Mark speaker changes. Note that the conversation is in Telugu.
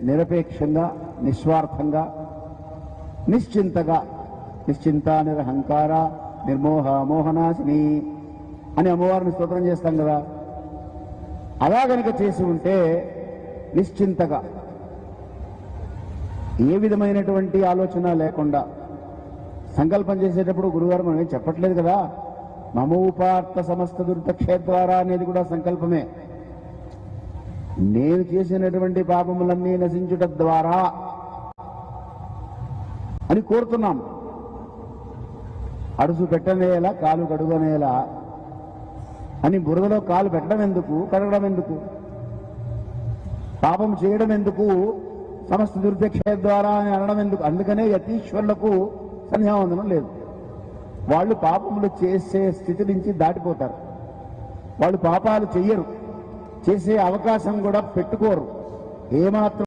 Speaker 1: నిరపేక్షంగా, నిస్వార్థంగా, నిశ్చింతగా, నిశ్చింత నిరహంకార నిర్మోహ మోహనాశిని అని అమ్మవారిని స్తోత్రం చేస్తాం కదా. అలా గనక చేసి ఉంటే నిశ్చింతగా, ఏ విధమైనటువంటి ఆలోచన లేకుండా సంకల్పం చేసేటప్పుడు గురుగారు మనం ఏం చెప్పట్లేదు కదా, మమోపార్థ సమస్త దుర్తక్షేత్రారా అనేది కూడా సంకల్పమే. నేను చేసినటువంటి పాపములన్నీ నశించుట ద్వారా అని కోరుతున్నాం. అడుసు పెట్టనేలా కాలు కడుగనేలా అని బురదలో కాలు పెట్టడం ఎందుకు, కడగడం ఎందుకు, పాపం చేయడం ఎందుకు, సమస్త దుర్దక్ష ద్వారా అని అనడం ఎందుకు? అందుకనే యతీశ్వరులకు సంధ్యావందనం లేదు. వాళ్ళు పాపములు చేసే స్థితి నుంచి దాటిపోతారు. వాళ్ళు పాపాలు చెయ్యరు, చేసే అవకాశం కూడా పెట్టుకోరు. ఏమాత్రం